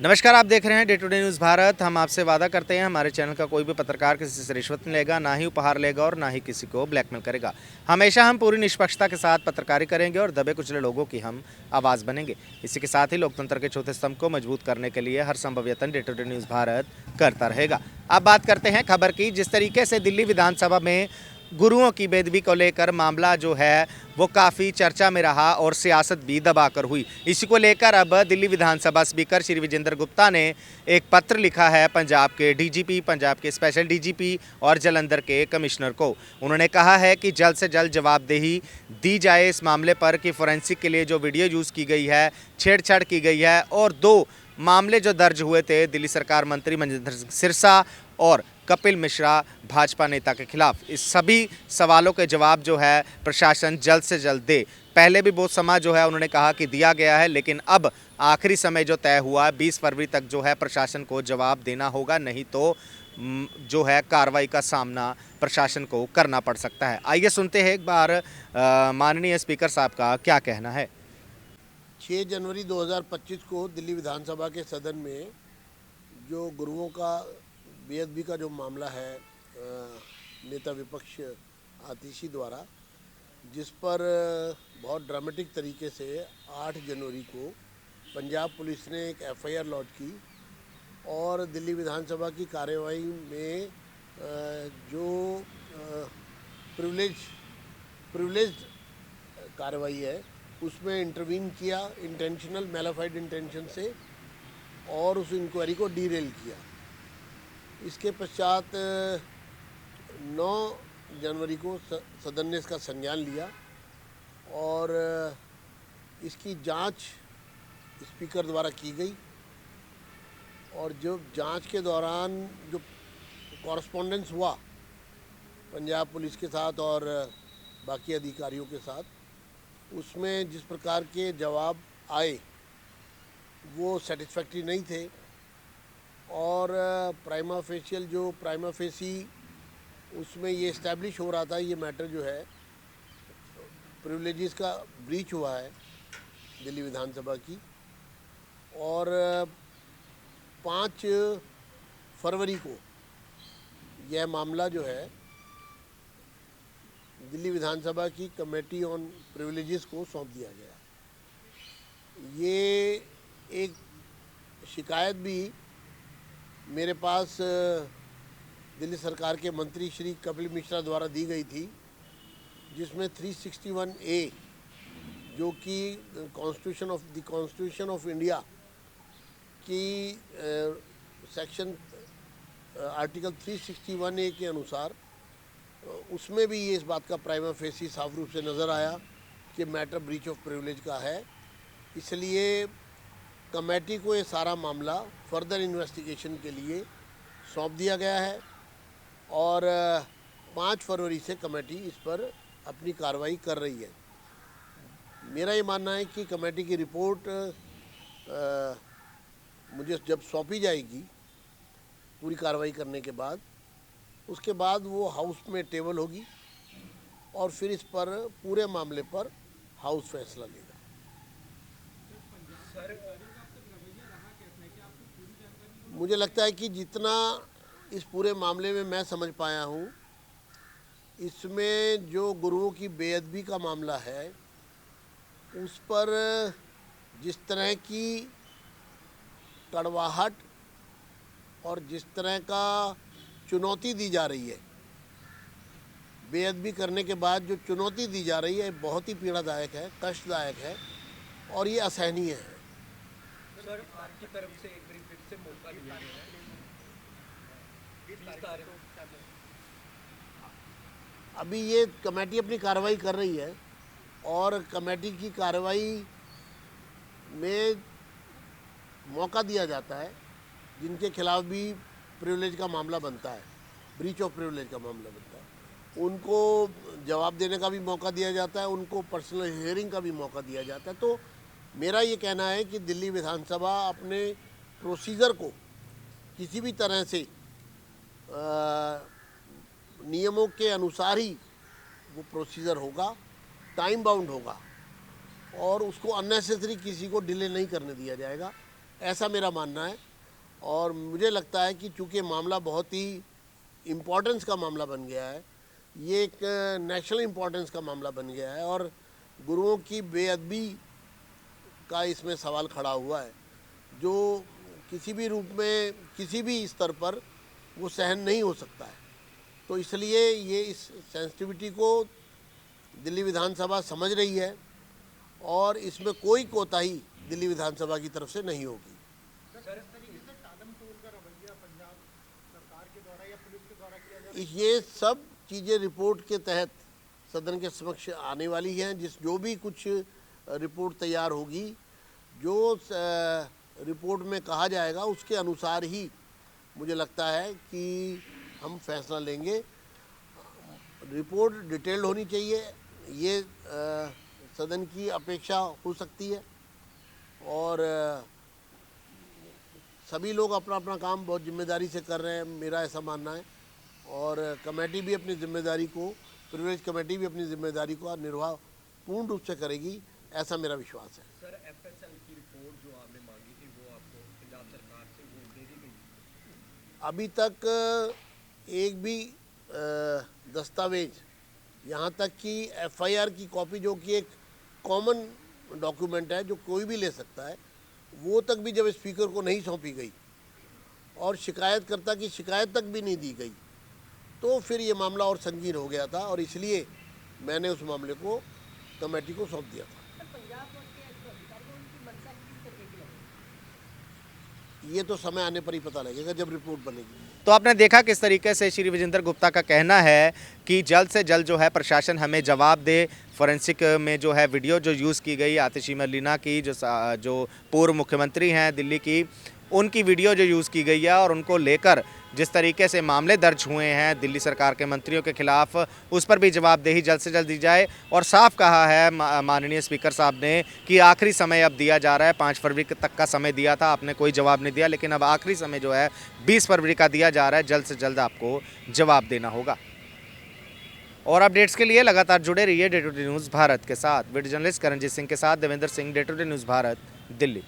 नमस्कार, आप देख रहे हैं day to day news Bharat. हम आपसे वादा करते हैं हमारे चैनल का कोई भी पत्रकार किसी से रिश्वत नहीं लेगा, ना ही उपहार लेगा और ना ही किसी को ब्लैकमेल करेगा। हमेशा हम पूरी निष्पक्षता के साथ पत्रकारी करेंगे और दबे कुचले लोगों की हम आवाज़ बनेंगे। इसी के साथ ही लोकतंत्र के चौथे स्तंभ को मजबूत करने के लिए हर संभव यत्न day to day news Bharat करता रहेगा। अब बात करते हैं खबर की। जिस तरीके से दिल्ली विधानसभा में गुरुओं की बेदबी को लेकर मामला जो है वो काफ़ी चर्चा में रहा और सियासत भी दबाकर हुई। इसी को लेकर अब दिल्ली विधानसभा स्पीकर श्री विजेंद्र गुप्ता ने एक पत्र लिखा है पंजाब के डीजीपी, पंजाब के स्पेशल डीजीपी और जालंधर के कमिश्नर को। उन्होंने कहा है कि जल्द से जल्द जवाबदेही दी जाए इस मामले पर कि फोरेंसिक के लिए जो वीडियो यूज़ की गई है, छेड़छाड़ की गई है और 2 मामले जो दर्ज हुए थे दिल्ली सरकार मंत्री मनजिंदर सिंह सिरसा और कपिल मिश्रा भाजपा नेता के खिलाफ, इस सभी सवालों के जवाब जो है प्रशासन जल्द से जल्द दे। पहले भी बहुत समय जो है उन्होंने कहा कि दिया गया है, लेकिन अब आखिरी समय जो तय हुआ 20 फरवरी तक जो है प्रशासन को जवाब देना होगा, नहीं तो जो है कार्रवाई का सामना प्रशासन को करना पड़ सकता है। आइए सुनते हैं एक बार माननीय स्पीकर साहब का क्या कहना है। 6 जनवरी 2025 को दिल्ली विधानसभा के सदन में जो गुरुओं का बेअदबी का जो मामला है नेता विपक्ष आतिशी द्वारा, जिस पर बहुत ड्रामेटिक तरीके से 8 जनवरी को पंजाब पुलिस ने एक एफआईआर लॉन्च की और दिल्ली विधानसभा की कार्यवाही में जो प्रिविलेज्ड कार्रवाई है उसमें इंटरवीन किया इंटेंशनल मैलाफाइड इंटेंशन से और उस इंक्वायरी को डीरेल किया। इसके पश्चात 9 जनवरी को सदन ने इसका संज्ञान लिया और इसकी जांच स्पीकर द्वारा की गई और जो जांच के दौरान जो कॉरस्पॉन्डेंस हुआ पंजाब पुलिस के साथ और बाकी अधिकारियों के साथ, उसमें जिस प्रकार के जवाब आए वो सेटिस्फैक्ट्री नहीं थे और प्राइमा फेसी उसमें ये इस्टेब्लिश हो रहा था, ये मैटर जो है प्रिविलेजेस का ब्रीच हुआ है दिल्ली विधानसभा की। और 5 फरवरी को यह मामला जो है दिल्ली विधानसभा की कमेटी ऑन प्रिविलेजेस को सौंप दिया गया। ये एक शिकायत भी मेरे पास दिल्ली सरकार के मंत्री श्री कपिल मिश्रा द्वारा दी गई थी, जिसमें 361A जो कि कॉन्स्टिट्यूशन ऑफ इंडिया की सेक्शन आर्टिकल 361A के अनुसार उसमें भी ये इस बात का प्राइमा फेसी साफ रूप से नज़र आया कि मैटर ब्रीच ऑफ प्रिविलेज का है। इसलिए कमेटी को ये सारा मामला फर्दर इन्वेस्टिगेशन के लिए सौंप दिया गया है और 5 फरवरी से कमेटी इस पर अपनी कार्रवाई कर रही है। मेरा ये मानना है कि कमेटी की रिपोर्ट मुझे जब सौंपी जाएगी पूरी कार्रवाई करने के बाद, उसके बाद वो हाउस में टेबल होगी और फिर इस पर पूरे मामले पर हाउस फैसला लेगा। मुझे लगता है कि जितना इस पूरे मामले में मैं समझ पाया हूँ, इसमें जो गुरुओं की बेअदबी का मामला है उस पर जिस तरह की कड़वाहट और जिस तरह का चुनौती दी जा रही है, बेअदबी करने के बाद जो चुनौती दी जा रही है बहुत ही पीड़ादायक है, कष्टदायक है और ये असहनीय है। सर, आपकी तरफ से एक बार फिर से मौका दिया गया है। अभी ये कमेटी अपनी कार्रवाई कर रही है और कमेटी की कार्रवाई में मौका दिया जाता है जिनके खिलाफ भी प्रिविलेज का मामला बनता है, ब्रीच ऑफ प्रिविलेज का मामला बनता है, उनको जवाब देने का भी मौका दिया जाता है, उनको पर्सनल हियरिंग का भी मौका दिया जाता है। तो मेरा ये कहना है कि दिल्ली विधानसभा अपने प्रोसीजर को किसी भी तरह से नियमों के अनुसार ही वो प्रोसीजर होगा, टाइम बाउंड होगा और उसको अननेसेसरी किसी को डिले नहीं करने दिया जाएगा। ऐसा मेरा मानना है। और मुझे लगता है कि चूँकि मामला बहुत ही इम्पोर्टेंस का मामला बन गया है, ये एक नेशनल इम्पोर्टेंस का मामला बन गया है और गुरुओं की बेअदबी का इसमें सवाल खड़ा हुआ है, जो किसी भी रूप में किसी भी स्तर पर वो सहन नहीं हो सकता है। तो इसलिए ये इस सेंसिटिविटी को दिल्ली विधानसभा समझ रही है और इसमें कोई कोताही दिल्ली विधानसभा की तरफ से नहीं होगी। ये सब चीज़ें रिपोर्ट के तहत सदन के समक्ष आने वाली हैं। जो भी कुछ रिपोर्ट तैयार होगी, जो रिपोर्ट में कहा जाएगा उसके अनुसार ही मुझे लगता है कि हम फैसला लेंगे। रिपोर्ट डिटेल्ड होनी चाहिए, ये सदन की अपेक्षा हो सकती है और सभी लोग अपना अपना काम बहुत जिम्मेदारी से कर रहे हैं, मेरा ऐसा मानना है। और कमेटी भी अपनी जिम्मेदारी को, प्रिविलेज कमेटी भी अपनी जिम्मेदारी का निर्वाह पूर्ण रूप से करेगी, ऐसा मेरा विश्वास है। सर, एफएसएल की रिपोर्ट जो आपने मांगी थी वो आपको पंजाब सरकार से वो दे दी गई? अभी तक एक भी दस्तावेज, यहाँ तक कि एफआईआर की कॉपी जो कि एक कॉमन डॉक्यूमेंट है जो कोई भी ले सकता है, वो तक भी जब स्पीकर को नहीं सौंपी गई और शिकायतकर्ता की शिकायत तक भी नहीं दी गई, तो फिर ये मामला और संगीन हो गया था और इसलिए मैंने उस मामले को कमेटी को सौंप दिया था। ये तो समय आने पर ही पता लगेगा जब रिपोर्ट बनेगी। तो आपने देखा किस तरीके से श्री विजेंद्र गुप्ता का कहना है कि जल्द से जल्द जो है प्रशासन हमें जवाब दे। फॉरेंसिक में जो है वीडियो जो यूज़ की गई आतिशी मरलीना की, जो पूर्व मुख्यमंत्री हैं दिल्ली की, उनकी वीडियो जो यूज़ की गई है और उनको लेकर जिस तरीके से मामले दर्ज हुए हैं दिल्ली सरकार के मंत्रियों के खिलाफ, उस पर भी जवाबदेही जल्द से जल्द दी जाए। और साफ कहा है माननीय स्पीकर साहब ने कि आखिरी समय अब दिया जा रहा है। 5 फरवरी तक का समय दिया था, आपने कोई जवाब नहीं दिया, लेकिन अब आखिरी समय जो है 20 फरवरी का दिया जा रहा है। जल्द से जल्द आपको जवाब देना होगा। और अपडेट्स के लिए लगातार जुड़े रहिए day to day news Bharat के साथ। वीडियो जर्नलिस्ट करणजीत सिंह के साथ Devendra Singh, day to day news Bharat, Delhi.